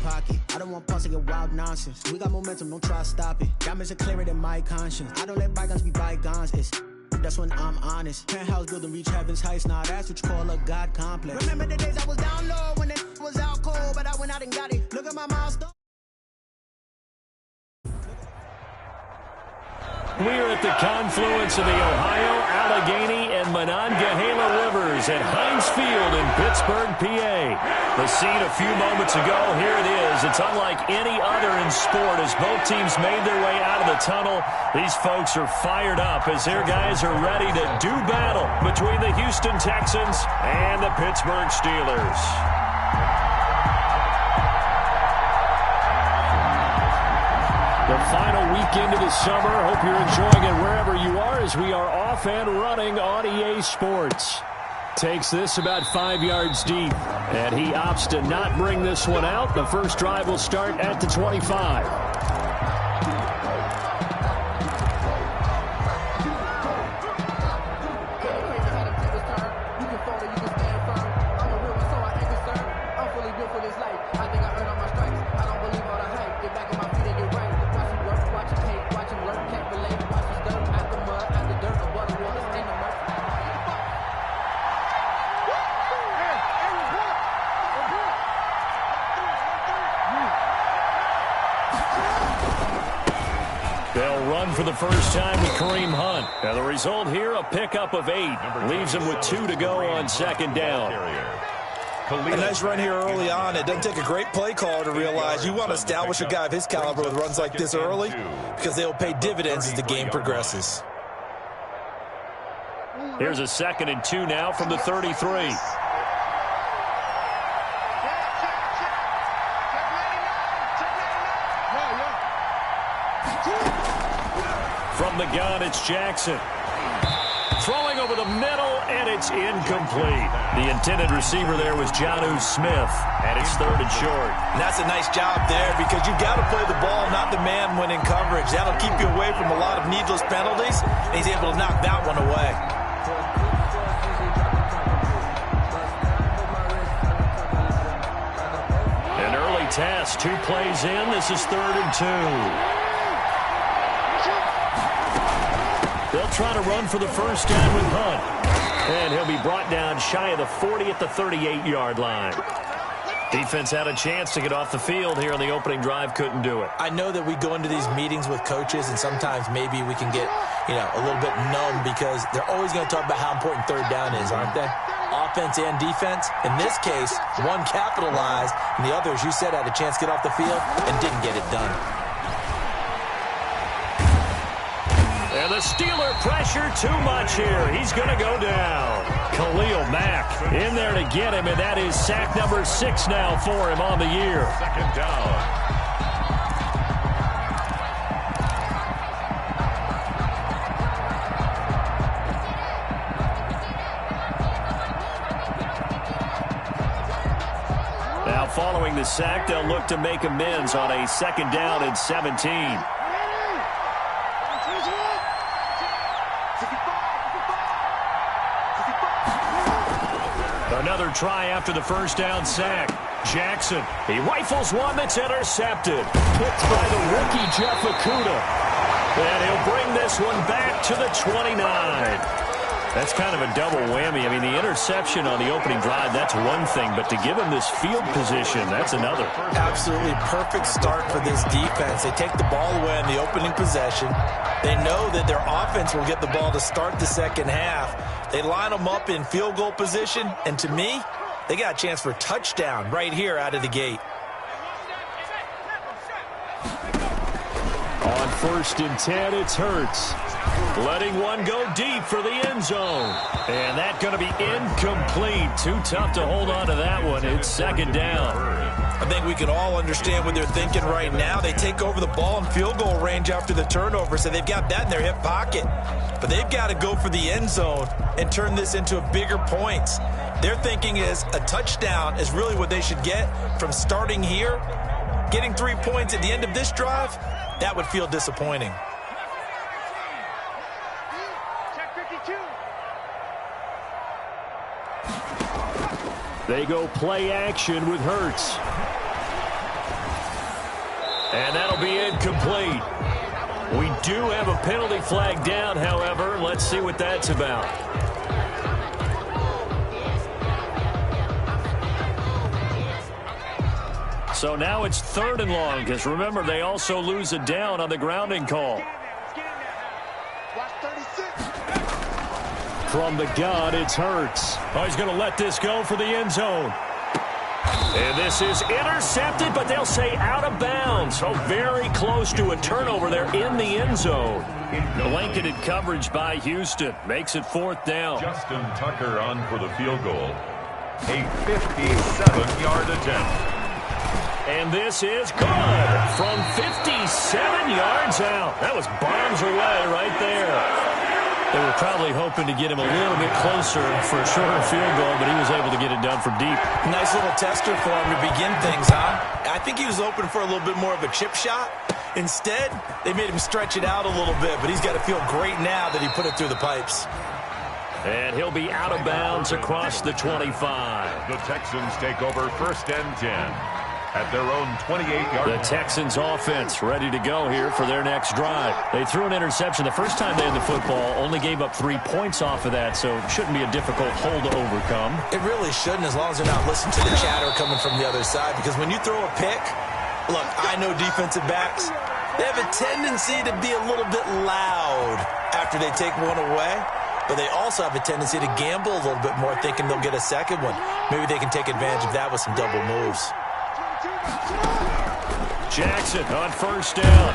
pocket. I don't want pause to get wild nonsense. We got momentum, don't try to stop it. Diamonds are clearer than my conscience. I don't let bygones be bygones. That's when I'm honest. Penthouse building, reach heaven's heights. Now that's what you call a God complex. Remember the days I was down low when it was out cold, but I went out and got it. Look at my milestone. We're at the confluence of the Ohio, Allegheny, and Monongahela Rivers at Heinz Field in Pittsburgh, PA. The scene a few moments ago, here it is. It's unlike any other in sport as both teams made their way out of the tunnel. These folks are fired up as their guys are ready to do battle between the Houston Texans and the Pittsburgh Steelers. The final weekend of the summer. Hope you're enjoying it wherever you are as we are off and running on EA Sports. Takes this about 5 yards deep, and he opts to not bring this one out. The first drive will start at the 25. For the first time with Kareem Hunt. Now the result here, a pickup of 8. Leaves him with 2 to go on second down. A nice run here early on. It doesn't take a great play caller to realize you want to establish a guy of his caliber with runs like this early because they will pay dividends as the game progresses. Here's a 2nd and 2 now from the 33. From the gun, it's Jackson. Throwing over the middle, and it's incomplete. The intended receiver there was Jonnu Smith, and it's 3rd and short. And that's a nice job there because you've got to play the ball, not the man when in coverage. That'll keep you away from a lot of needless penalties, and he's able to knock that one away. An early test, 2 plays in. This is 3rd and 2. They'll try to run for the first down with Hunt. And he'll be brought down shy of the 40 at the 38-yard line. Defense had a chance to get off the field here on the opening drive, couldn't do it. I know that we go into these meetings with coaches, and sometimes maybe we can get, a little bit numb because they're always going to talk about how important 3rd down is, aren't they? Offense and defense. In this case, one capitalized, and the other, as you said, had a chance to get off the field and didn't get it done. And the Steeler pressure too much here. He's going to go down. Khalil Mack in there to get him, and that is sack number 6 now for him on the year. 2nd down. Now following the sack, they'll look to make amends on a 2nd down and 17. Another try after the first down sack. Jackson, he rifles one that's intercepted. Picked by the rookie Jeff Okudah. And he'll bring this one back to the 29. That's kind of a double whammy. I mean, the interception on the opening drive, that's one thing. But to give him this field position, that's another. Absolutely perfect start for this defense. They take the ball away on the opening possession. They know that their offense will get the ball to start the second half. They line them up in field goal position, and to me, they got a chance for a touchdown right here out of the gate. On 1st and 10, it's Hurts. Letting one go deep for the end zone. And that's going to be incomplete. Too tough to hold on to that one. It's 2nd down. I think we can all understand what they're thinking right now. They take over the ball in field goal range after the turnover, so they've got that in their hip pocket. But they've got to go for the end zone and turn this into bigger points. Their thinking is a touchdown is really what they should get from starting here. Getting 3 points at the end of this drive, that would feel disappointing. They go play action with Hurts. And that'll be incomplete. We do have a penalty flag down, however. Let's see what that's about. So now it's 3rd and long, because remember, they also lose a down on the grounding call. From the gun, it's Hurts. Oh, he's going to let this go for the end zone. And this is intercepted, but they'll say out of bounds. So very close to a turnover there in the end zone. Blanketed coverage by Houston. Makes it 4th down. Justin Tucker on for the field goal. A 57-yard attempt. And this is good from 57 yards out. That was bombs away right there. They were probably hoping to get him a little bit closer for a shorter field goal, but he was able to get it done from deep. Nice little tester for him to begin things, huh? I think he was open for a little bit more of a chip shot. Instead, they made him stretch it out a little bit, but he's got to feel great now that he put it through the pipes. And he'll be out of bounds across the 25. The Texans take over 1st and 10. At their own 28-yard line. The Texans offense ready to go here for their next drive. They threw an interception the first time they had the football, only gave up 3 points off of that, so it shouldn't be a difficult hole to overcome. It really shouldn't, as long as they're not listening to the chatter coming from the other side, because when you throw a pick, look, I know defensive backs, they have a tendency to be a little bit loud after they take one away, but they also have a tendency to gamble a little bit more, thinking they'll get a second one. Maybe they can take advantage of that with some double moves. Jackson on 1st down.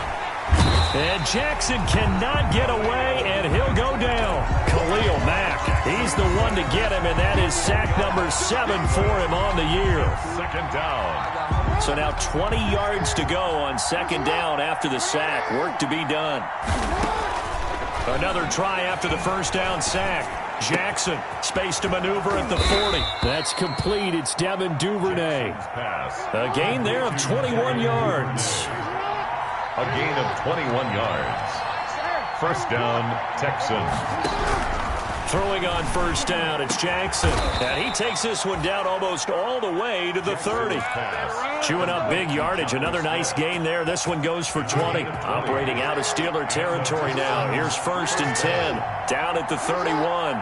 And Jackson cannot get away, and he'll go down. Khalil Mack, he's the one to get him, and that is sack number 7 for him on the year. 2nd down. So now 20 yards to go on 2nd down after the sack. Work to be done. Another try after the 1st down sack. Jackson, space to maneuver at the 40. That's complete. It's Devin Duvernay. A gain there of 21 yards. A gain of 21 yards. 1st down, Texans. Throwing on 1st down, it's Jackson. And he takes this one down almost all the way to the 30. Chewing up big yardage. Another nice gain there. This one goes for 20. Operating out of Steeler territory now. Here's 1st and 10. Down at the 31.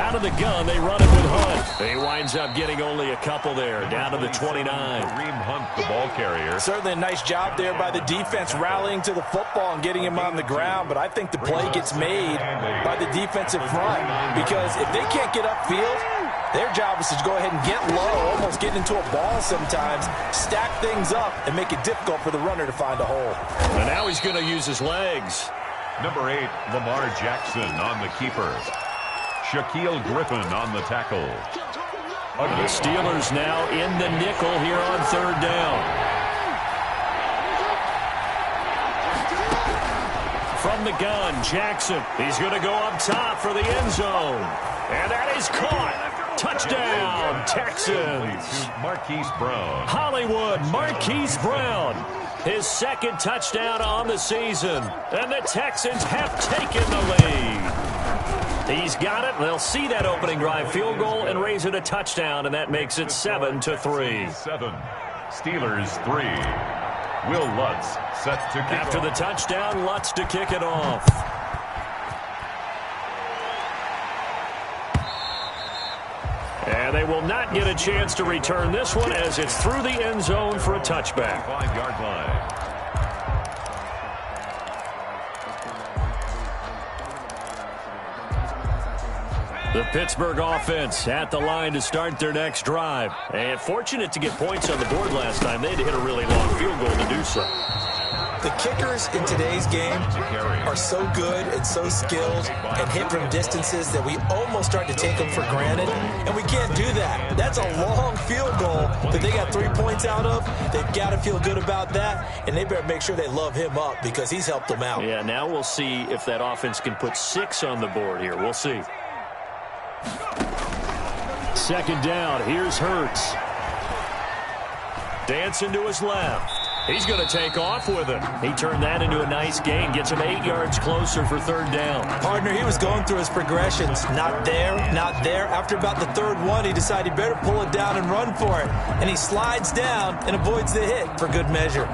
Out of the gun, they run it with Hunt. He winds up getting only a couple there, down to the 29. Kareem Hunt, the ball carrier. Certainly a nice job there by the defense, rallying to the football and getting him on the ground, but I think the play gets made by the defensive front, because if they can't get upfield, their job is to go ahead and get low, almost get into a ball sometimes, stack things up, and make it difficult for the runner to find a hole. And now he's going to use his legs. Number 8, Lamar Jackson on the keeper. Shaquille Griffin on the tackle. The Steelers now in the nickel here on 3rd down. From the gun, Jackson. He's going to go up top for the end zone. And that is caught. Touchdown, Texans. Marquise Brown. Hollywood, Marquise Brown. His 2nd touchdown on the season. And the Texans have taken the lead. He's got it. They'll see that opening drive field goal and raise it a touchdown, and that makes it 7-3. 7. Steelers 3. Will Lutz set to kick After off. the touchdown, Lutz to kick it off. And they will not get a chance to return this one as it's through the end zone for a touchback. 5-yard line. The Pittsburgh offense at the line to start their next drive. And fortunate to get points on the board last time. They had to hit a really long field goal to do so. The kickers in today's game are so good and so skilled and hit from distances that we almost start to take them for granted, and we can't do that. That's a long field goal that they got 3 points out of. They've got to feel good about that, and they better make sure they love him up because he's helped them out. Yeah, now we'll see if that offense can put 6 on the board here. We'll see. 2nd down. Here's Hurts. Dancing to his left. He's going to take off with it. He turned that into a nice gain, gets him 8 yards closer for third down. Partner, he was going through his progressions. Not there, not there. After about the third one, he decided he better pull it down and run for it. And he slides down and avoids the hit for good measure.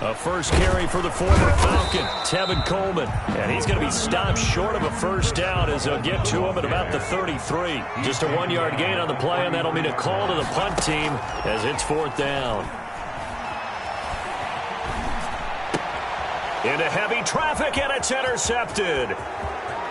A first carry for the former Falcon, Tevin Coleman. And he's going to be stopped short of a first down as they'll get to him at about the 33. Just a 1-yard gain on the play, and that'll mean a call to the punt team as it's fourth down. Into heavy traffic, and it's intercepted.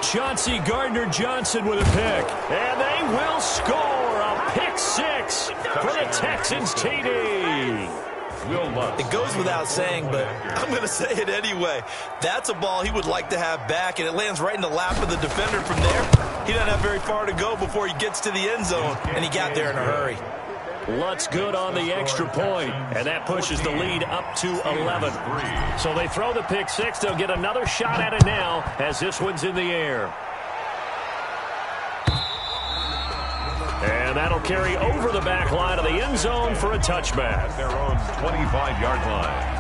Chauncey Gardner-Johnson with a pick. And they will score a pick six for the Texans TD. It goes without saying, but I'm going to say it anyway. That's a ball he would like to have back, and it lands right in the lap of the defender from there. He doesn't have very far to go before he gets to the end zone, and he got there in a hurry. Lutz good on the extra point, and that pushes the lead up to 11. So they throw the pick six. They'll get another shot at it now as this one's in the air. And that'll carry over the back line of the end zone for a touchback. Their own 25-yard line.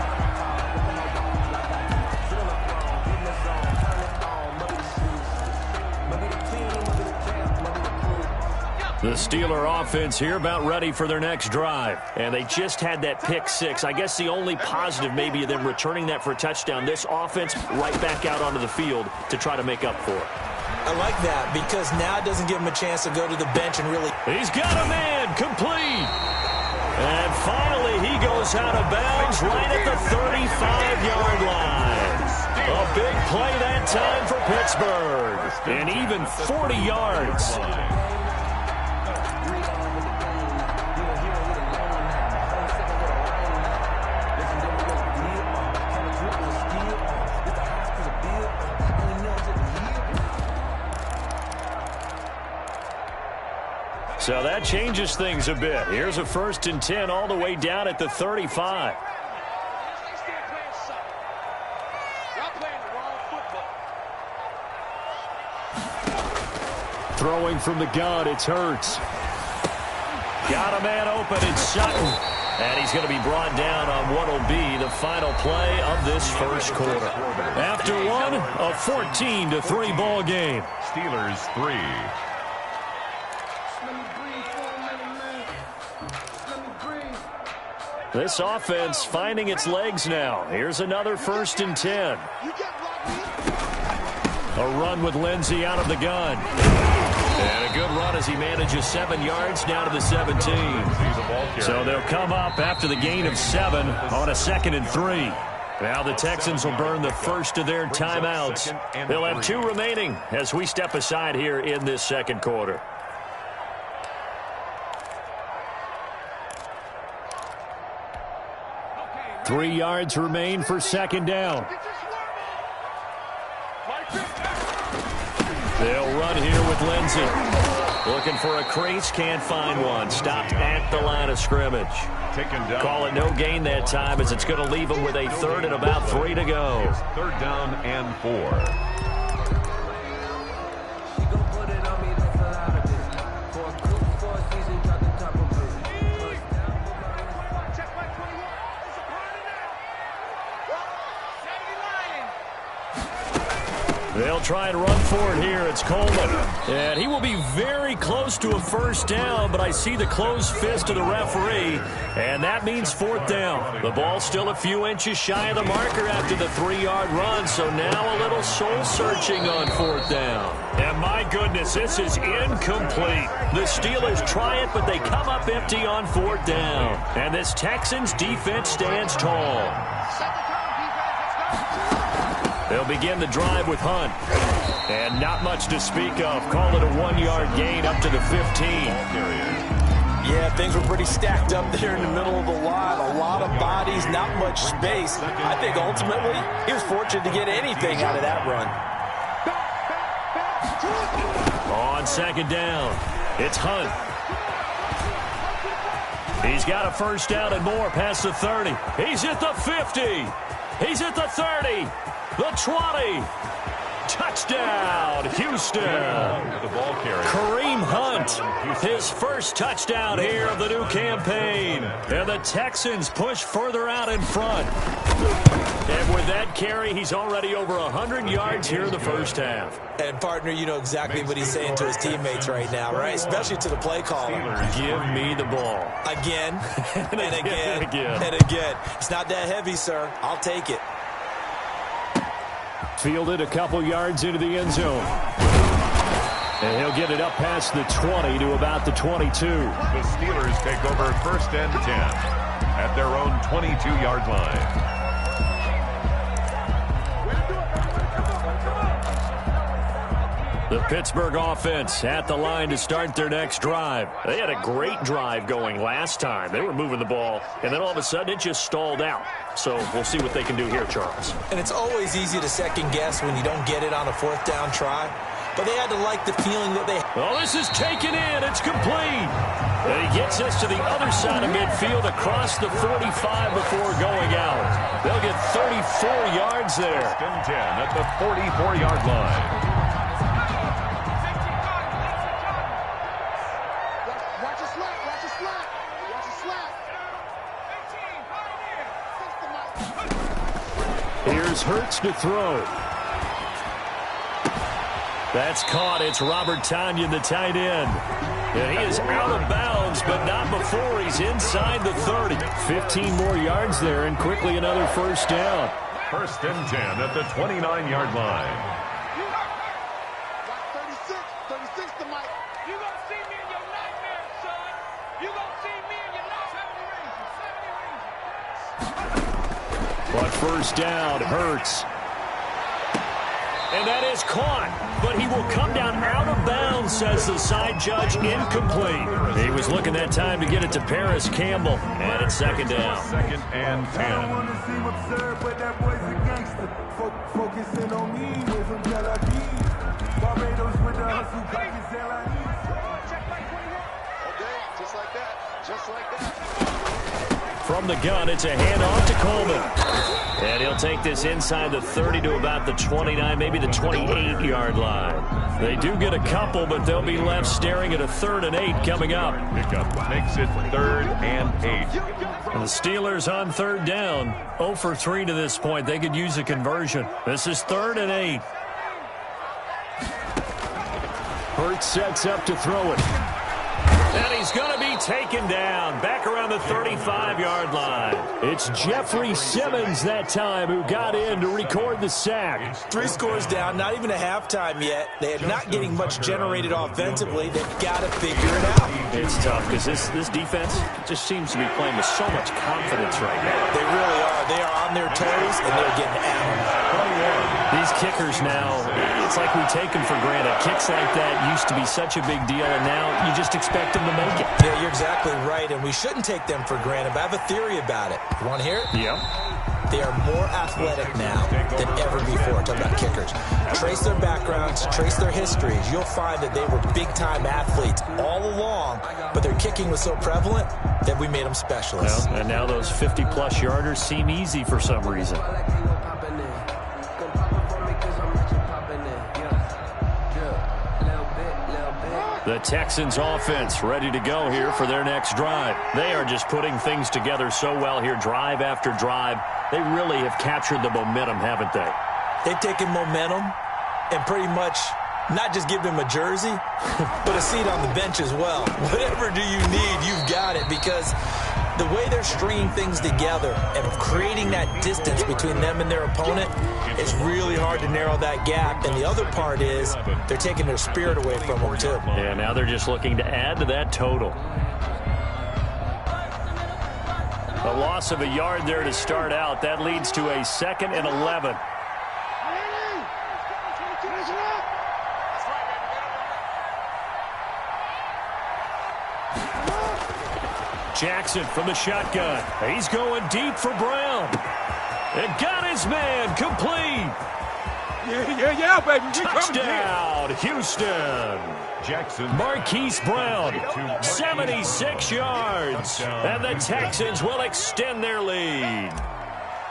The Steeler offense here about ready for their next drive. And they just had that pick six. I guess the only positive maybe of them returning that for a touchdown. This offense right back out onto the field to try to make up for it. I like that because now it doesn't give him a chance to go to the bench and really... He's got a man, complete. And finally he goes out of bounds right at the 35-yard line. A big play that time for Pittsburgh. And even 40 yards. So that changes things a bit. Here's a 1st and 10 all the way down at the 35. Throwing from the gun, it's Hurts. Got a man open, it's Sutton. And he's going to be brought down on what will be the final play of this first quarter. After one, a 14-3 ball game. Steelers 3. This offense finding its legs now. Here's another 1st and 10. A run with Lindsey out of the gun. And a good run as he manages 7 yards down to the 17. So they'll come up after the gain of 7 on a 2nd and 3. Now the Texans will burn the first of their timeouts. They'll have 2 remaining as we step aside here in this second quarter. Three yards remain for second down. They'll run here with Lindsey. Looking for a crease, can't find one. Stopped at the line of scrimmage. Call it no gain that time as it's going to leave them with a 3rd and about 3 to go. 3rd down and 4. They'll try and run for it here. It's Coleman. And he will be very close to a first down, but I see the closed fist of the referee, and that means 4th down. The ball's still a few inches shy of the marker after the 3-yard run, so now a little soul-searching on 4th down. And my goodness, this is incomplete. The Steelers try it, but they come up empty on 4th down. And this Texans defense stands tall. They'll begin the drive with Hunt. And not much to speak of. Call it a 1-yard gain up to the 15. Yeah, things were pretty stacked up there in the middle of the line. A lot of bodies, not much space. I think ultimately he was fortunate to get anything out of that run. On 2nd down, it's Hunt. He's got a first down and more past the 30. He's at the 50. He's at the 30, the 20. Touchdown, Houston. The ball carrier. Kareem Hunt, his first touchdown here of the new campaign. And the Texans push further out in front. And with that carry, he's already over 100 yards here in the first half. And, partner, you know exactly what he's saying to his teammates right now, right? Especially to the play caller. Give me the ball. Again, and again, and again. It's not that heavy, sir. I'll take it. Fielded a couple yards into the end zone. And he'll get it up past the 20 to about the 22. The Steelers take over 1st and 10 at their own 22-yard line. The Pittsburgh offense at the line to start their next drive. They had a great drive going last time. They were moving the ball, and then all of a sudden it just stalled out. So we'll see what they can do here, Charles. And it's always easy to second guess when you don't get it on a 4th down try. But they had to like the feeling that they... Well, this is taken in. It's complete. And he gets us to the other side of midfield across the 45 before going out. They'll get 34 yards there. 1st and 10 at the 44-yard line. Here's Hurts to throw. That's caught. It's Robert Tonyan, the tight end. And he is out of bounds, but not before he's inside the 30. 15 more yards there, and quickly another first down. 1st and 10 at the 29-yard line. 36 to Mike. You gonna see me in your nightmares, son. You gonna see me in your nightmares. But first down, Hurts. And that is caught, but he will come down out of bounds, says the side judge, incomplete. He was looking that time to get it to Paris Campbell, and it's 2nd down. 2nd and 10. I don't want to seem absurd, but that boy's a gangster. Focusing on me, way from Tel Aviv. Barbados with the hustle, pockets and Okay, just like that. Just like that. From the gun, it's a handoff to Coleman. And he'll take this inside the 30 to about the 29, maybe the 28-yard line. They do get a couple, but they'll be left staring at a 3rd and 8 coming up. Pickup makes it 3rd and 8. And the Steelers on 3rd down. 0 for 3 to this point. They could use a conversion. This is 3rd and 8. Hurts sets up to throw it. And he's going to be taken down back around the 35-yard line. It's Jeffrey Simmons that time who got in to record the sack. 3 scores down, not even a halftime yet. They are not getting much generated offensively. They've got to figure it out. It's tough because this defense just seems to be playing with so much confidence right now. They really are. They are on their toes, and they're getting hammered. These kickers now, it's like we take them for granted. Kicks like that used to be such a big deal, and now you just expect them to make it. Yeah, you're exactly right, and we shouldn't take them for granted, but I have a theory about it. You want to hear it? Yep. They are more athletic now than ever before. Talking about kickers. Trace their backgrounds, trace their histories. You'll find that they were big-time athletes all along, but their kicking was so prevalent that we made them specialists. Well, and now those 50-plus yarders seem easy for some reason. The Texans offense ready to go here for their next drive. They are just putting things together so well here, drive after drive. They really have captured the momentum, haven't they? They've taken momentum and pretty much not just given him a jersey, but a seat on the bench as well. Whatever do you need, you've got it, because the way they're stringing things together and creating that distance between them and their opponent, it's really hard to narrow that gap. And the other part is they're taking their spirit away from them, too. Yeah, now they're just looking to add to that total. A loss of a yard there to start out. That leads to a 2nd and 11. Jackson from the shotgun. He's going deep for Brown. And got his man complete. Yeah, baby. Touchdown, Houston. Jackson. Marquise Brown, 76 yards. And the Texans will extend their lead.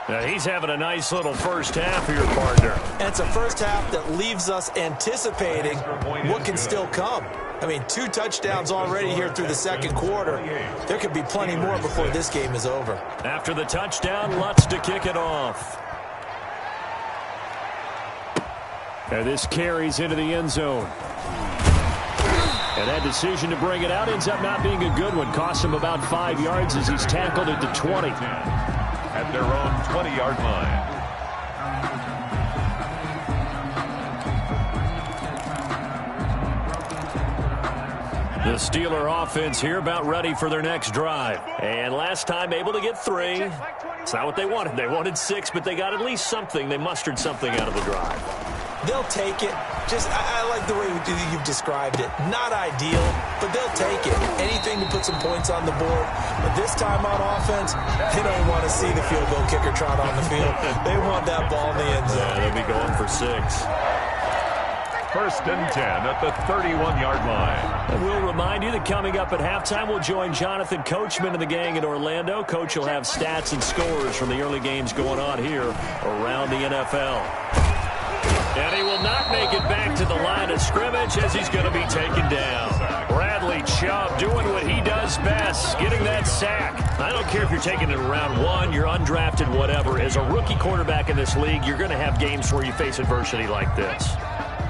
He's having a nice little first half here, partner. And it's a first half that leaves us anticipating what can still come. I mean, 2 touchdowns already here through the second quarter. There could be plenty more before this game is over. After the touchdown, Lutz to kick it off. And this carries into the end zone. And that decision to bring it out ends up not being a good one. Costs him about 5 yards as he's tackled at the 20. At their own 20-yard line. The Steeler offense here about ready for their next drive. And last time able to get 3. It's not what they wanted. They wanted 6, but they got at least something. They mustered something out of the drive. They'll take it. I like the way you've described it. Not ideal, but they'll take it. Anything to put some points on the board. But this time on offense, they don't want to see the field goal kicker trot on the field. They want that ball in the end zone. Yeah, they'll be going for 6. First and 10 at the 31-yard line. And we'll remind you that coming up at halftime, we'll join Jonathan Coachman and the gang in Orlando. Coach will have stats and scores from the early games going on here around the NFL. And he will not make it back to the line of scrimmage as he's going to be taken down. Bradley Chubb doing what he does best, getting that sack. I don't care if you're taking it in round 1, you're undrafted, whatever. As a rookie quarterback in this league, you're going to have games where you face adversity like this.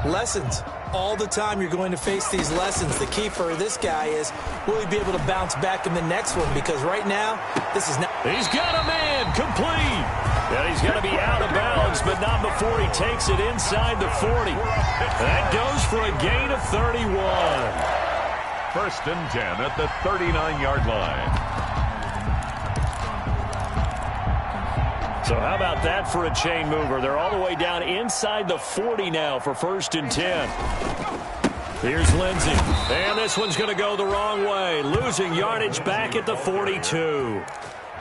Lessons. All the time you're going to face these lessons. The key for this guy is, will he be able to bounce back in the next one? Because right now, this is not... He's got a man complete. And he's going to be out of bounds, but not before he takes it inside the 40. That goes for a gain of 31. First and 10 at the 39-yard line. So how about that for a chain mover? They're all the way down inside the 40 now for first and 10. Here's Lindsey. And this one's going to go the wrong way. Losing yardage back at the 42.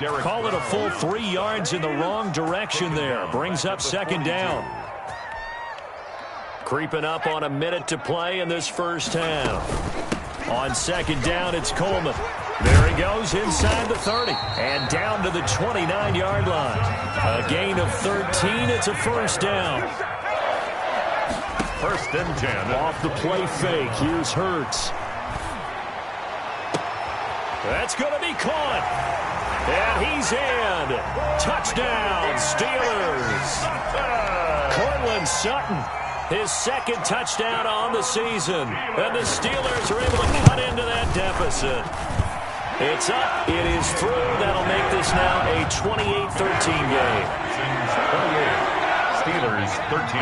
Call it a full 3 yards in the wrong direction there. Brings up second down. Creeping up on a minute to play in this first half. On second down, it's Coleman. There he goes inside the 30 and down to the 29-yard line. A gain of 13. It's a first down. First and 10. Off the play fake. Here's Hurts. That's going to be caught. And he's in. Touchdown, Steelers. Cortland Sutton, his second touchdown on the season. And the Steelers are able to cut into that deficit. It's up. It is through. That'll make this now a 28-13 game. 28. Steelers 13.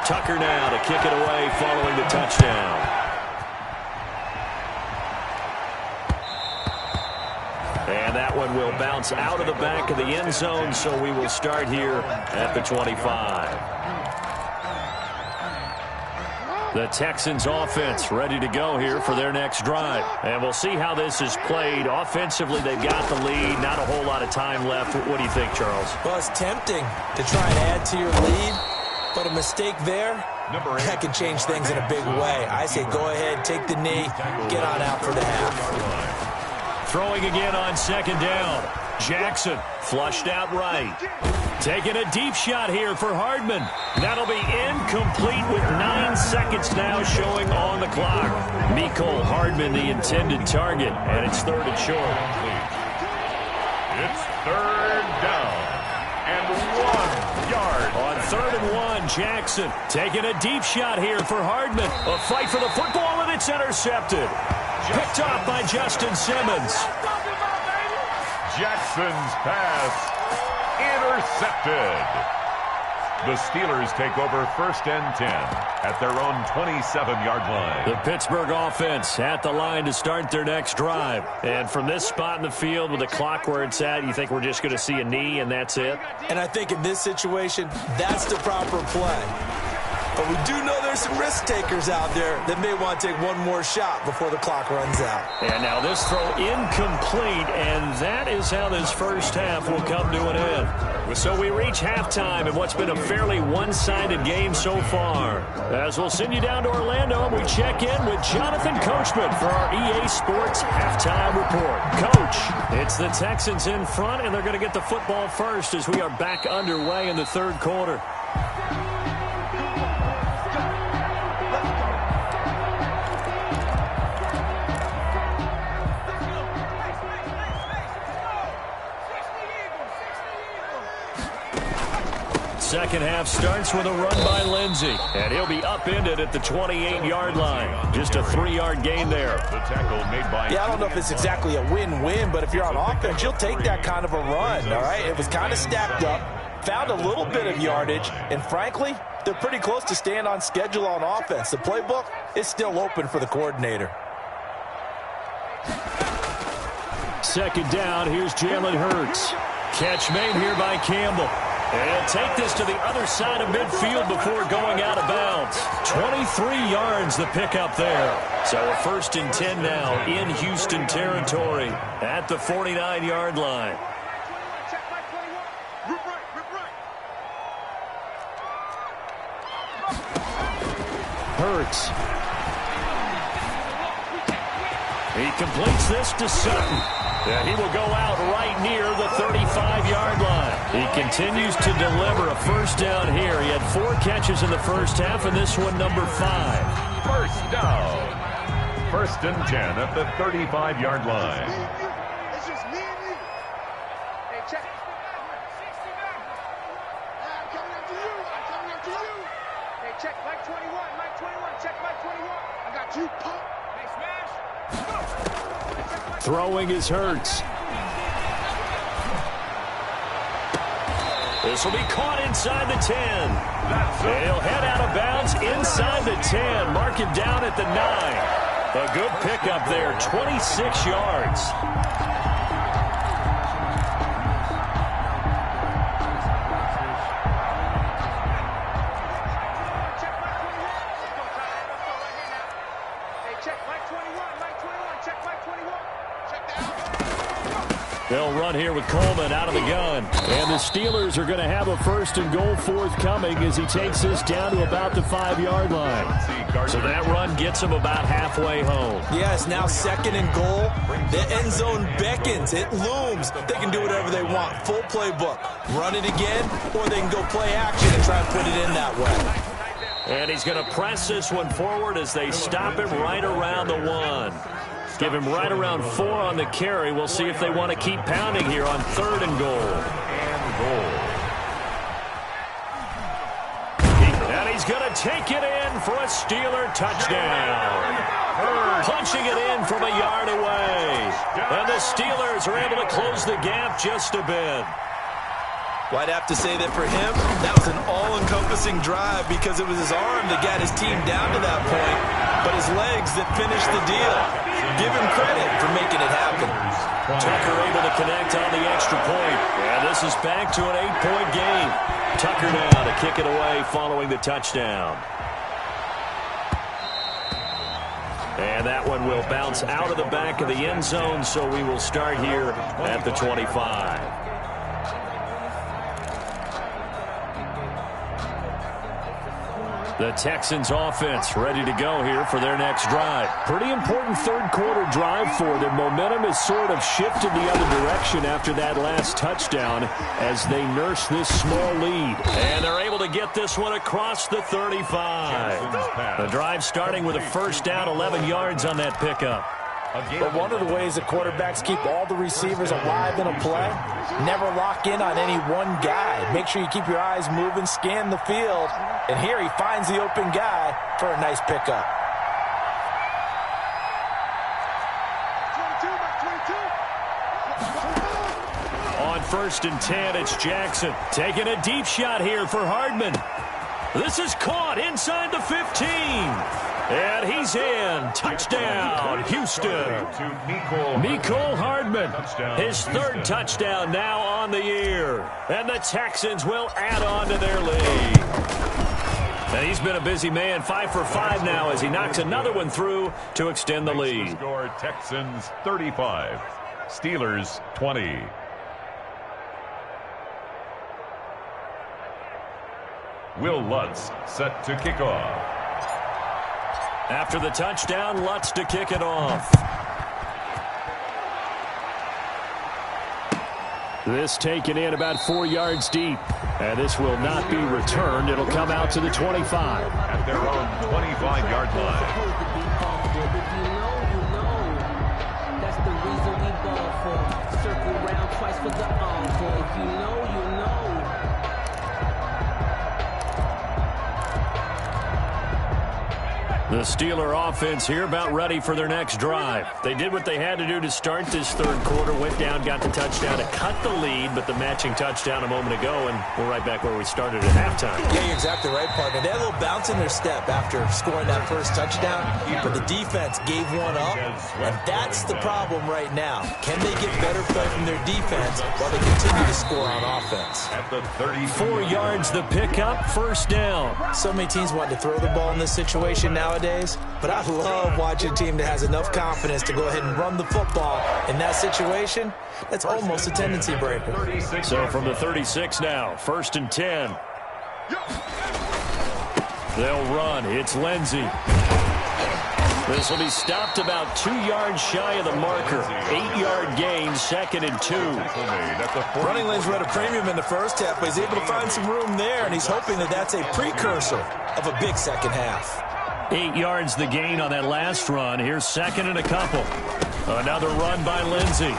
Tucker now to kick it away following the touchdown. And that one will bounce out of the back of the end zone, so we will start here at the 25. The Texans offense ready to go here for their next drive. And we'll see how this is played. Offensively, they've got the lead. Not a whole lot of time left. What do you think, Charles? Well, it's tempting to try and add to your lead, but a mistake there, that can change things in a big way. I say go ahead, take the knee, get on out for the half. Throwing again on second down. Jackson flushed out right. Taking a deep shot here for Hardman. That'll be incomplete with 9 seconds now showing on the clock. Mecole Hardman, the intended target, and it's third and short. It's third down and 1 yard. On third and 1, Jackson taking a deep shot here for Hardman. A fight for the football, and it's intercepted. Picked off by Justin Simmons. Jackson's pass intercepted. The Steelers take over first and 10 at their own 27-yard line. The Pittsburgh offense at the line to start their next drive. And from this spot in the field with the clock where it's at, you think we're just going to see a knee and that's it? And I think in this situation, that's the proper play. But we do know there's some risk takers out there that may want to take one more shot before the clock runs out. And now this throw incomplete, and that is how this first half will come to an end. So we reach halftime in what's been a fairly one-sided game so far. As we'll send you down to Orlando, and we check in with Jonathan Coachman for our EA Sports Halftime Report. Coach. It's the Texans in front, and they're going to get the football first as we are back underway in the third quarter. Second half starts with a run by Lindsey, and he'll be upended at the 28-yard line. Just a 3-yard gain there. The tackle made by... Yeah, I don't know if it's exactly a win-win, but if you're on offense, you'll take that kind of a run, all right? It was kind of stacked up, found a little bit of yardage, and frankly, they're pretty close to staying on schedule on offense. The playbook is still open for the coordinator. Second down, here's Jalen Hurts. Catch made here by Campbell. And he'll take this to the other side of midfield before going out of bounds. 23 yards the pickup there. So a 1st and 10 now in Houston territory at the 49-yard line. Hurts. He completes this to Sutton. And he will go out right near the 35-yard line. He continues to deliver a first down here. He had 4 catches in the first half, and this one number 5. First down. 1st and 10 at the 35-yard line. It's just me and you. Hey, check. I'm coming up to you. I'm coming up to you. Hey, check Mike 21. Mike 21. Check Mike 21. I got you, punk. Hey, smash. Throwing is Hurts. This will be caught inside the 10. He'll head out of bounds inside the 10. Mark him down at the 9. A good pickup there, 26 yards. They'll run here with Coleman out of the gun. And the Steelers are going to have a 1st and goal forthcoming as he takes this down to about the 5-yard line. So that run gets him about halfway home. Yeah, it's now 2nd and goal. The end zone beckons. It looms. They can do whatever they want. Full playbook. Run it again, or they can go play action and try and put it in that way. And he's going to press this one forward as they stop him right around the 1. Give him right around 4 on the carry. We'll see if they want to keep pounding here on 3rd and goal. And he's going to take it in for a Steeler touchdown. Punching it in from a yard away. And the Steelers are able to close the gap just a bit. Well, I'd have to say that for him, that was an all-encompassing drive because it was his arm that got his team down to that point, but his legs that finished the deal. Give him credit for making it happen. Tucker able to connect on the extra point. And this is back to an 8-point game. Tucker now to kick it away following the touchdown. And that one will bounce out of the back of the end zone, so we will start here at the 25. The Texans offense ready to go here for their next drive. Pretty important third quarter drive for them. Momentum has sort of shifted the other direction after that last touchdown as they nurse this small lead. And they're able to get this one across the 35. The drive starting with a first down, 11 yards on that pickup. But one of the ways that quarterbacks keep all the receivers alive in a play, never lock in on any one guy. Make sure you keep your eyes moving, scan the field. And here he finds the open guy for a nice pickup. On 1st and 10, it's Jackson taking a deep shot here for Hardman. This is caught inside the 15. And he's in. Touchdown, Houston. Mecole Hardman, his 3rd touchdown now on the year. And the Texans will add on to their lead. And he's been a busy man, 5 for 5 now as he knocks another one through to extend the lead. Score Texans 35, Steelers 20. Will Lutz set to kick off. After the touchdown, Lutz to kick it off. This taken in about 4 yards deep. And this will not be returned. It'll come out to the 25. At their own 25-yard line. That's the reason we ball for. Circle round twice for the encore. If you know, you know. The Steeler offense here about ready for their next drive. They did what they had to do to start this third quarter. Went down, got the touchdown to cut the lead, but the matching touchdown a moment ago, and we're right back where we started at halftime. Yeah, you're exactly right, partner. They had a little bounce in their step after scoring that first touchdown, but the defense gave one up, and that's the problem right now. Can they get better play from their defense while they continue to score on offense? At the 4 yards the pickup, first down. So many teams want to throw the ball in this situation nowadays, but I love watching a team that has enough confidence to go ahead and run the football. In that situation, that's almost a tendency breaker. So from the 36 now, 1st and 10. They'll run. It's Lindsey. This will be stopped about 2 yards shy of the marker. 8-yard gain, 2nd and 2. Running lanes were at a premium in the first half, but he's able to find some room there, and he's hoping that that's a precursor of a big second half. 8 yards the gain on that last run. Here's 2nd and a couple. Another run by Lindsey.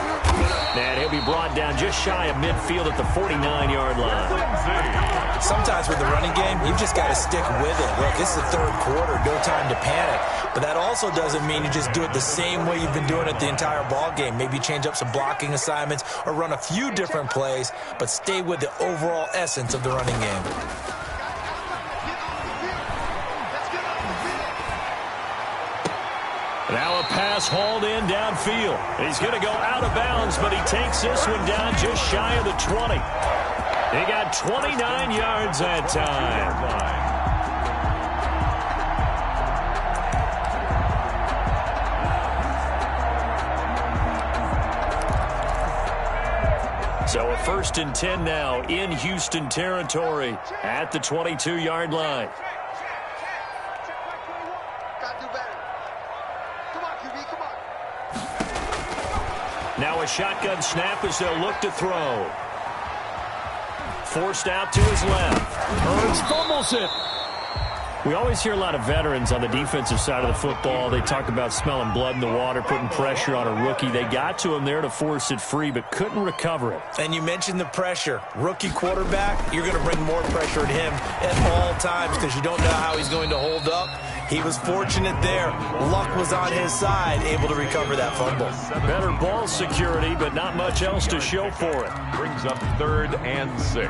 And he'll be brought down just shy of midfield at the 49-yard line. Sometimes with the running game, you've just got to stick with it. Look, it's the third quarter, no time to panic. But that also doesn't mean you just do it the same way you've been doing it the entire ball game. Maybe change up some blocking assignments or run a few different plays, but stay with the overall essence of the running game. Now a pass hauled in downfield. He's going to go out of bounds, but he takes this one down just shy of the 20. He got 29 yards that time. So a 1st and 10 now in Houston territory at the 22-yard line. Now a shotgun snap as they'll look to throw. Forced out to his left. Hurts fumbles it. We always hear a lot of veterans on the defensive side of the football. They talk about smelling blood in the water, putting pressure on a rookie. They got to him there to force it free, but couldn't recover it. And you mentioned the pressure. Rookie quarterback, you're going to bring more pressure at him at all times because you don't know how he's going to hold up. He was fortunate there. Luck was on his side, able to recover that fumble. Better ball security, but not much else to show for it. brings up 3rd and 6.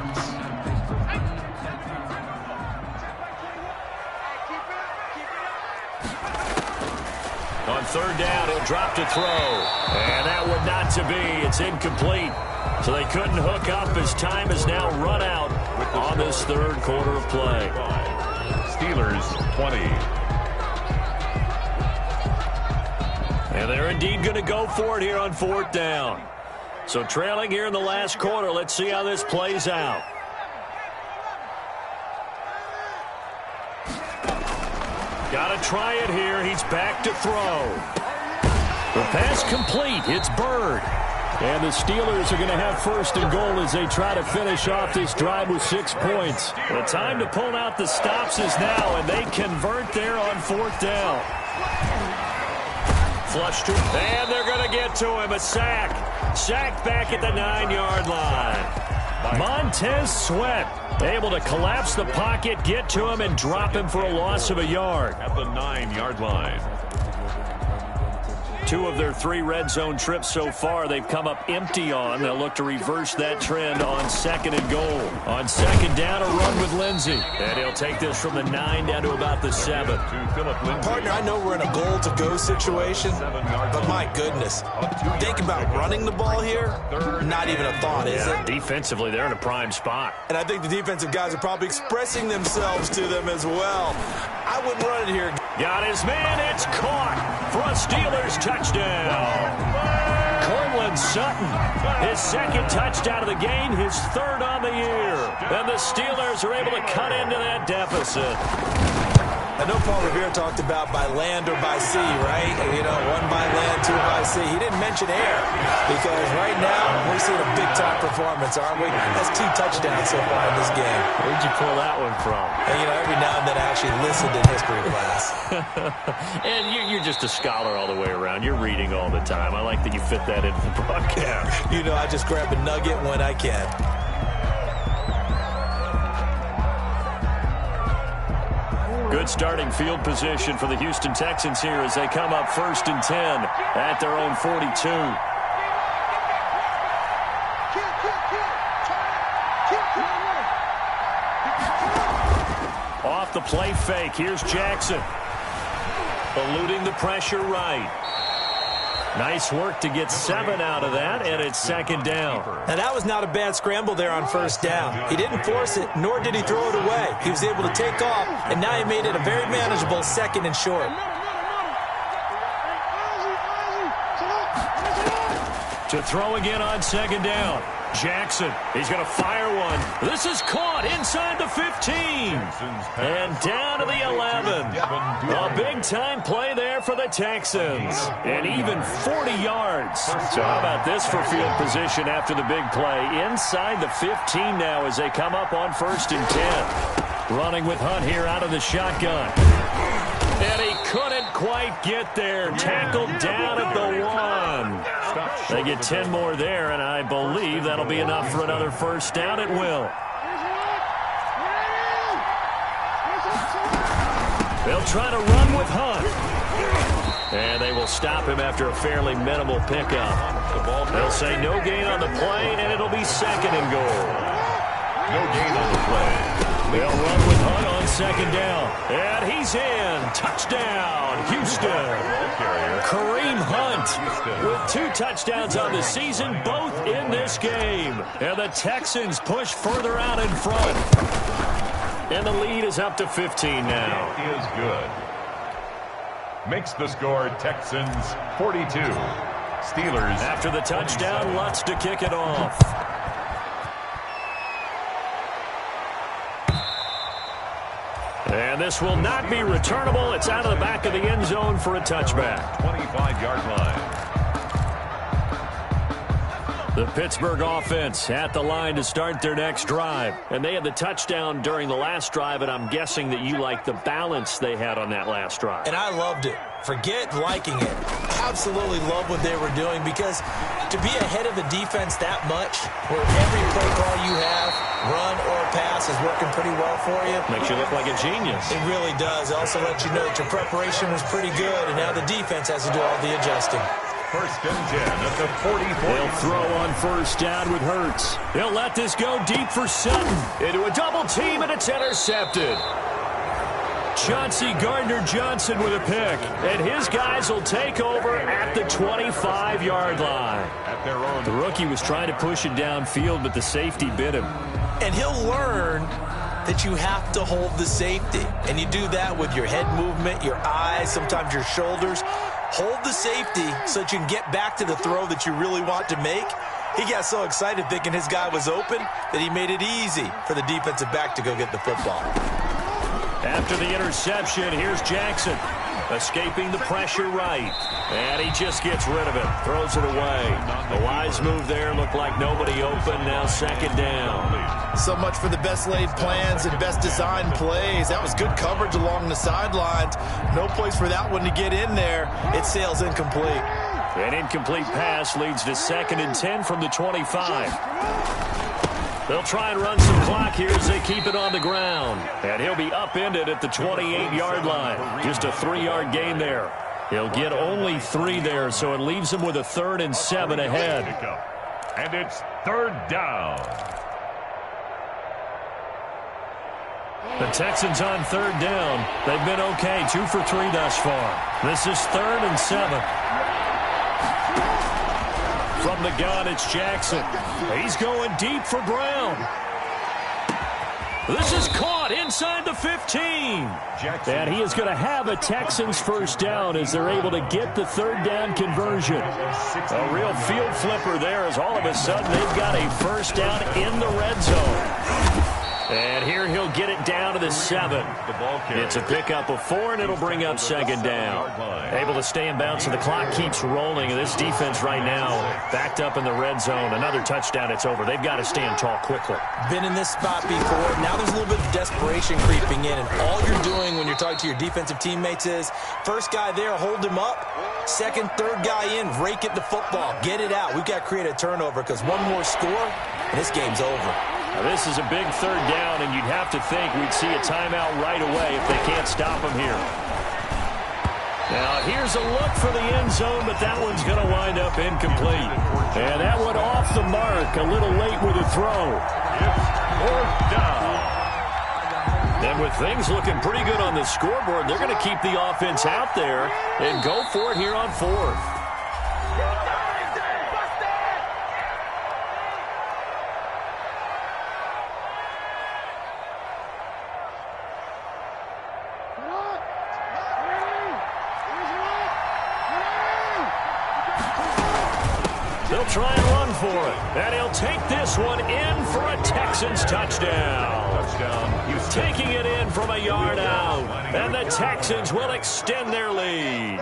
On 3rd down, he'll drop to throw. And that would not to be. It's incomplete. So they couldn't hook up as time is now run out on this third quarter of play. Steelers 20. And they're indeed going to go for it here on 4th down. So trailing here in the last quarter. Let's see how this plays out. Got to try it here. He's back to throw. The pass complete. It's Bird. And the Steelers are going to have 1st and goal as they try to finish off this drive with 6 points. The time to pull out the stops is now, and they convert there on 4th down. Flush to him, and they're going to get to him. A sack. Sack back at the 9-yard line. Montez Sweat able to collapse the pocket, get to him, and drop him for a loss of a yard. At the 9-yard line. 2 of their 3 red zone trips so far they've come up empty on. They'll look to reverse that trend on 2nd and goal. On 2nd down, a run with Lindsey. And he'll take this from the 9 down to about the 7. Partner, I know we're in a goal-to-go situation, but my goodness, think about running the ball here, not even a thought, is it? Defensively, they're in a prime spot. And I think the defensive guys are probably expressing themselves to them as well. I wouldn't run it here. Got his man, it's caught for a Steelers touchdown. Cortland Sutton, his 2nd touchdown of the game, his 3rd on the year. And the Steelers are able to cut into that deficit. I know Paul Revere talked about by land or by sea, right? You know, one by land, two by sea. He didn't mention air because right now we're seeing a big-time performance, aren't we? That's 2 touchdowns so far in this game. Where'd you pull that one from? And, you know, every now and then I actually listened in history class. And you're just a scholar all the way around. You're reading all the time. I like that you fit that into the broadcast. You know, I just grab a nugget when I can. Good starting field position for the Houston Texans here as they come up 1st and 10 at their own 42. Off the play fake. Here's Jackson. Eluding the pressure right. Nice work to get 7 out of that, and it's 2nd down. Now, that was not a bad scramble there on 1st down. He didn't force it, nor did he throw it away. He was able to take off, and now he made it a very manageable 2nd and short. To throw again on 2nd down. Jackson, he's going to fire one. This is caught inside the 15. And down to the 11. A big-time play there for the Texans. And even 40 yards. So how about this for field position after the big play? Inside the 15 now as they come up on 1st and 10. Running with Hunt here out of the shotgun. And he couldn't quite get there. Tackled down at the 1. They get 10 more there, and I believe that'll be enough for another 1st down at will. They'll try to run with Hunt. And they will stop him after a fairly minimal pickup. They'll say no gain on the play, and it'll be 2nd and goal. No gain on the play. They'll run with Hunt on 2nd down. And he's in. Touchdown, Houston. Kareem Hunt with 2 touchdowns on the season, both in this game. And the Texans push further out in front. And the lead is up to 15 now. It is good. Makes the score Texans 42. Steelers. After the touchdown, Lutz to kick it off. And this will not be returnable. It's out of the back of the end zone for a touchback. 25-yard line. The Pittsburgh offense at the line to start their next drive. And they had the touchdown during the last drive, and I'm guessing that you like the balance they had on that last drive. And I loved it. Forget liking it. Absolutely love what they were doing, because to be ahead of the defense that much, where every play call you have, run or pass, is working pretty well for you. Makes you look like a genius. It really does. It also lets you know that your preparation was pretty good, and now the defense has to do all the adjusting. 1st and 10 at the 44. They'll throw on 1st down with Hurts. He'll let this go deep for Sutton. Into a double team, and it's intercepted. Chauncey Gardner-Johnson with a pick. And his guys will take over at the 25-yard line. At their own. The rookie was trying to push it downfield, but the safety bit him. And he'll learn that you have to hold the safety. And you do that with your head movement, your eyes, sometimes your shoulders. Hold the safety so that you can get back to the throw that you really want to make. He got so excited thinking his guy was open that he made it easy for the defensive back to go get the football. After the interception, here's Jackson. Escaping the pressure right. And he just gets rid of it. Throws it away. A wise move there. Looked like nobody open. Now 2nd down. So much for the best laid plans and best designed plays. That was good coverage along the sidelines. No place for that one to get in there. It sails incomplete. An incomplete pass leads to 2nd and 10 from the 25. They'll try and run some clock here as they keep it on the ground. And he'll be upended at the 28-yard line. Just a 3-yard gain there. He'll get only 3 there, so it leaves him with a 3rd and 7 ahead. And it's 3rd down. The Texans on 3rd down. They've been okay, 2 for 3 thus far. This is 3rd and 7. From the gun, it's Jackson. He's going deep for Brown. This is caught inside the 15. And he is going to have a Texans 1st down as they're able to get the 3rd down conversion. A real field flipper there as all of a sudden they've got a 1st down in the red zone. And here he'll get it down to the 7. It's a pickup of 4, and it'll bring up second down. Able to stay in bounds, so the clock keeps rolling. And this defense right now backed up in the red zone. Another touchdown, it's over. They've got to stand tall quickly. Been in this spot before. Now there's a little bit of desperation creeping in, and all you're doing when you're talking to your defensive teammates is first guy there, hold him up. Second, third guy in, rake at the football. Get it out. We've got to create a turnover because one more score, and this game's over. Now, this is a big third down, and you'd have to think we'd see a timeout right away if they can't stop him here. Now, here's a look for the end zone, but that one's going to wind up incomplete. And that one off the mark, a little late with a throw. It's 4th down. And with things looking pretty good on the scoreboard, they're going to keep the offense out there and go for it here on 4th. They'll try and run for it. And he'll take this one in for a Texans touchdown. Taking it in from a yard out. And the Texans will extend their lead.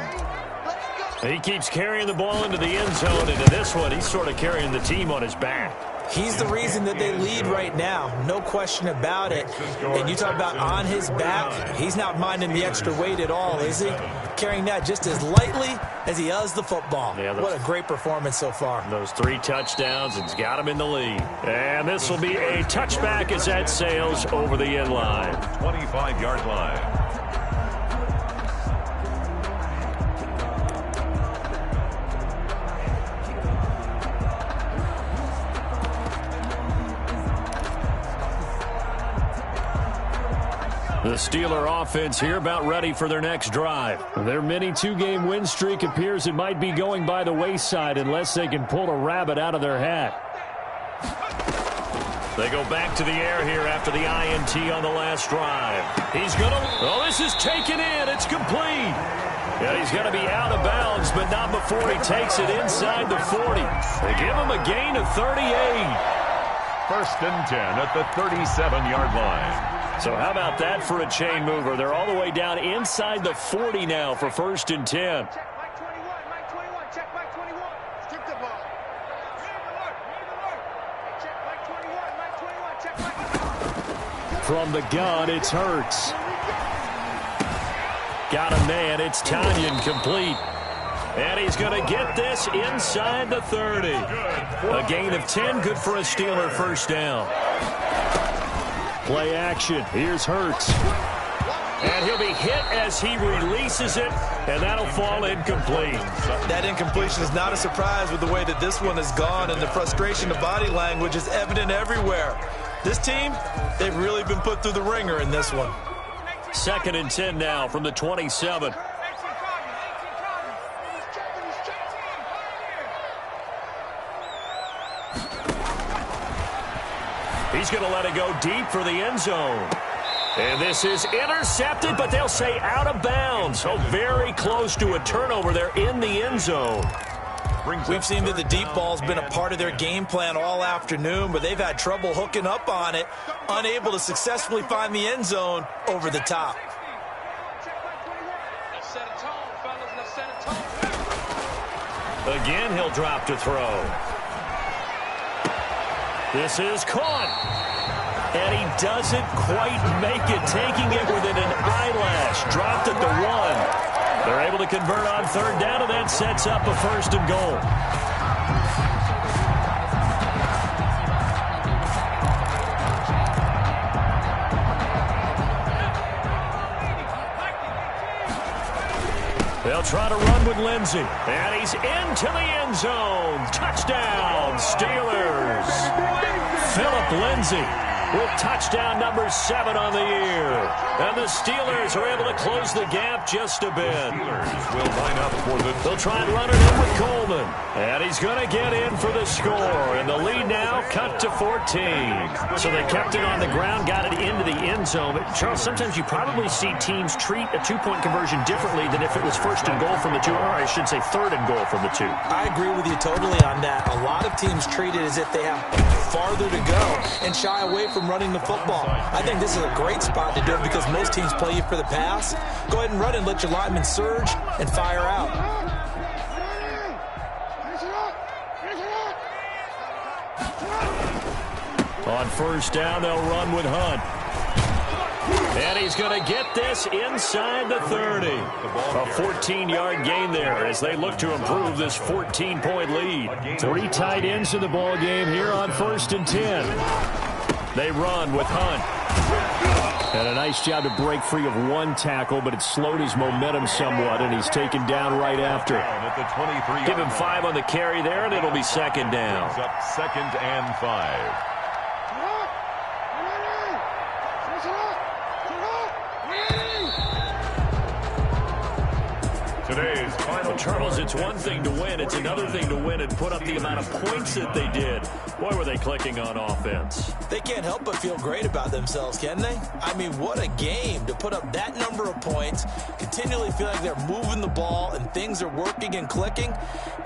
He keeps carrying the ball into the end zone. And in this one, he's sort of carrying the team on his back. He's the reason that they lead right now. No question about it. And you talk about on his back, he's not minding the extra weight at all, is he? Carrying that just as lightly as he does the football. Yeah, what a great performance so far. Those 3 touchdowns, it's got him in the lead. And this will be a touchback as that sails over the end line. 25-yard line. The Steeler offense here about ready for their next drive. Their mini 2-game win streak appears it might be going by the wayside unless they can pull a rabbit out of their hat. They go back to the air here after the INT on the last drive. He's going to... Oh, this is taken in. It's complete. Yeah, he's going to be out of bounds, but not before he takes it inside the 40. They give him a gain of 38. 1st and 10 at the 37-yard line. So how about that for a chain mover? They're all the way down inside the 40 now for 1st and 10. Check Mike 21, Mike 21, check Mike 21. Skip the ball. Check Mike 21, Mike 21, check Mike 21. From the gun, it's Hurts. Got a man, it's Tanyan complete. And he's going to get this inside the 30. A gain of 10, good for a Steeler first down. Play action. Here's Hurts. And he'll be hit as he releases it, and that'll fall incomplete. That incompletion is not a surprise with the way that this one has gone, and the frustration of body language is evident everywhere. This team, they've really been put through the ringer in this one. 2nd and 10 now from the 27. He's going to let it go deep for the end zone. And this is intercepted, but they'll say out of bounds. So very close to a turnover there in the end zone. We've seen that the deep ball's been a part of their game plan all afternoon, but they've had trouble hooking up on it, unable to successfully find the end zone over the top. Again, he'll drop to throw. This is caught. And he doesn't quite make it, taking it within an eyelash. Dropped at the 1. They're able to convert on 3rd down, and that sets up a 1st and goal. They'll try to run with Lindsey. And he's into the end zone. Touchdown, Steelers. Philip Lindsey with touchdown number 7 on the year. And the Steelers are able to close the gap just a bit. Steelers will line up for the... They'll try and run it in with Coleman. And he's going to get in for the score. And the lead now cut to 14. So they kept it on the ground, got it into the end zone. But, Charles, sometimes you probably see teams treat a 2-point conversion differently than if it was 1st and goal from the 2, or I should say 3rd and goal from the 2. I agree with you totally on that. A lot of teams treat it as if they have farther to go and shy away from from running the football. I think this is a great spot to do it because most teams play you for the pass. Go ahead and run and let your linemen surge and fire out. On first down, they'll run with Hunt. And he's going to get this inside the 30. A 14-yard gain there as they look to improve this 14-point lead. 3 tight ends in the ball game here on 1st and 10. They run with Hunt. And a nice job to break free of 1 tackle, but it slowed his momentum somewhat, and he's taken down right after. Give him 5 on the carry there, and it'll be 2nd down. Up 2nd and 5. Today's final. Charles, it's one thing to win. It's another thing to win and put up the amount of points that they did. Boy, were they clicking on offense. They can't help but feel great about themselves, can they? I mean, what a game to put up that number of points, continually feel like they're moving the ball and things are working and clicking.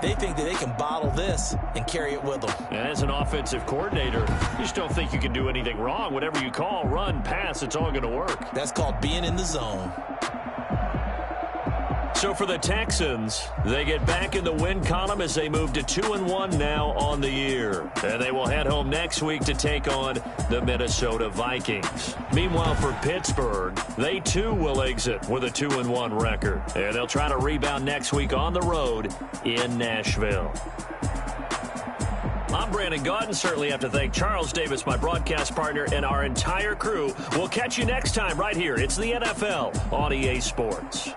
They think that they can bottle this and carry it with them. And as an offensive coordinator, you just don't think you can do anything wrong. Whatever you call, run, pass, it's all going to work. That's called being in the zone. So for the Texans, they get back in the win column as they move to 2-1 now on the year. And they will head home next week to take on the Minnesota Vikings. Meanwhile, for Pittsburgh, they too will exit with a 2-1 record. And they'll try to rebound next week on the road in Nashville. I'm Brandon Gaudin. Certainly have to thank Charles Davis, my broadcast partner, and our entire crew. We'll catch you next time right here. It's the NFL on EA Sports.